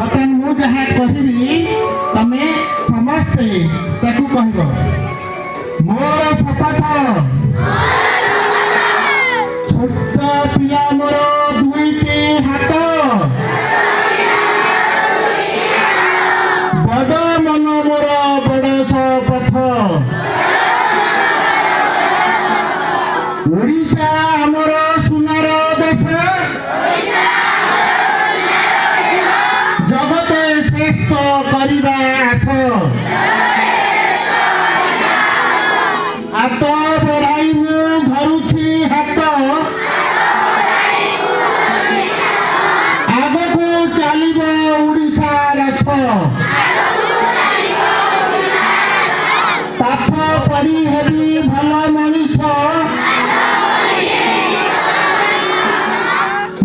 बर्तमान मु जहाँ कहबी तमे समस्ते ताकू कहब मोर शपथ छोट पिला मोर दुईटी हाथ बड़ मन मोर बड़ शपथ ओडिशा आमर सुनार देश जगत श्रेष्ठ करवा आस हाथ बढ़ाई मु धरुछि हाथ आगकू चलिब ओडिशा रथ पाठ पढ़ी हेबी भल मनीष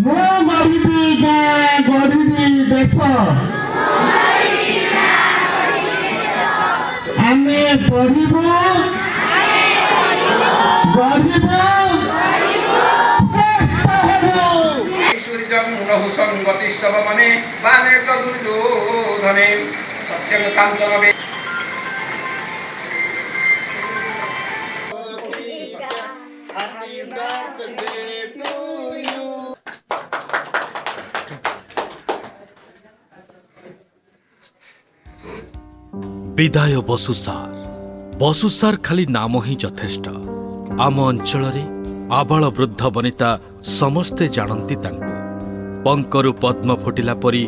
मु गरीबी गाँ गरीबी देश आमे पढ़िबू गरीबू श्रेष्ठ हेबू सूर्यं नहुसं गतिस्तव मने बाणे च दुर्योधने सत्यं शान्तनवे विदाय बसुसार बसुसार खाली नाम ही यथेष्ट आम अंचल आबाल वृद्ध वनिता समस्ते जानती तांको पंकरु पद्म फुटिला परी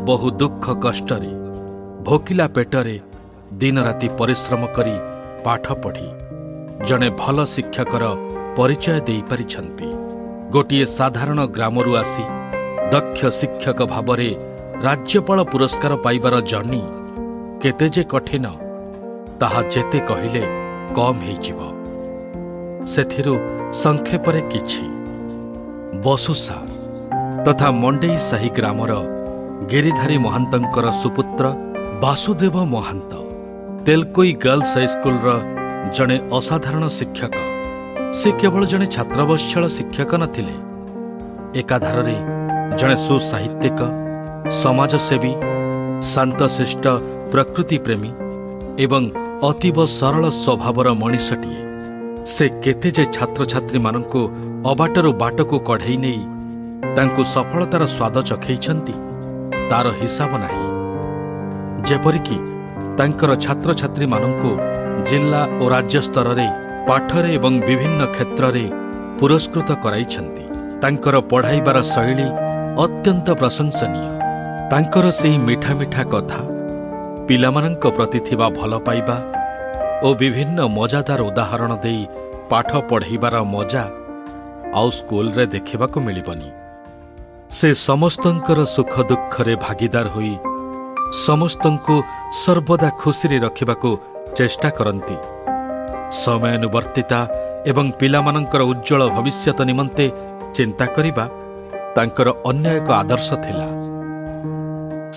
बहु दुख कष्टरे भोकिला पेटरे दिन राति परिश्रम करी पाठ पढ़ी जड़े भल शिक्षकर परिचय दे पारिछंती गोटिए साधारण ग्रामरु आसी दक्ष शिक्षक भावरे राज्यपाल पुरस्कार पाइबार जर्नी केते जे कठिन ताहा जेते कहिले कम हेजिव सेथिरु संक्षेपरे किछि बसुसार तथा मंडेई साही ग्रामर गिरिधारी महांतंकर सुपुत्र वासुदेव महांत तेलकोई गर्ल्स हाईस्कूल जड़े असाधारण शिक्षक से केवल जड़े छात्रवत्सल शिक्षक नथिले एकाधारे जड़े सुसाहित्यिक समाजसेवी शांतशिष्ट प्रकृति प्रेमी एवं अतीव सरल स्वभावर मनीषटीए से केते जे छात्र छात्री मानंको अबाटरू बाटको कढ़ेई नहीं तांको सफलतार स्वाद चखैछंती तार हिसाब नाही जेपरिकी तांकर छात्र छात्री मानंको जिला और राज्य स्तर रे पाठरे एवं विभिन्न क्षेत्र रे पुरस्कृत कराइछंती तांकर पढ़ाइबार शैली अत्यंत प्रशंसनीय तांकर सेही मिठा मिठा कथा पिलामानंक प्रति थिबा भल पाइबा और विभिन्न मजादार उदाहरण देई पाठ पढ़ाइबार मजा आउ स्कूल रे देखिबाको मिलिबनी से समस्तंकर सुख दुख रे भागीदार होई समस्तंको सर्वदा खुशी रे रखिबाको चेष्टा करंती समयानुवर्तिता एवं पिलामानंकर उज्जवल भविष्यत निमंते चिंता करिबा तांकर अन्य एक आदर्श थिला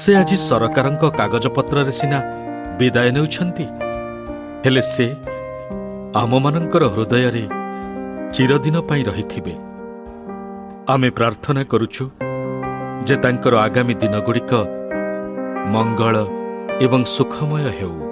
से आज सरकारंक कागजपत्र रे सिना विदाय नेउछंती हेले से आममानंकर हृदय रे चिरदिन पाई रहिथिबे आमे प्रार्थना करुछु जे तांकर आगामी दिन गुड़िक मंगल एवं सुखमय हेउ।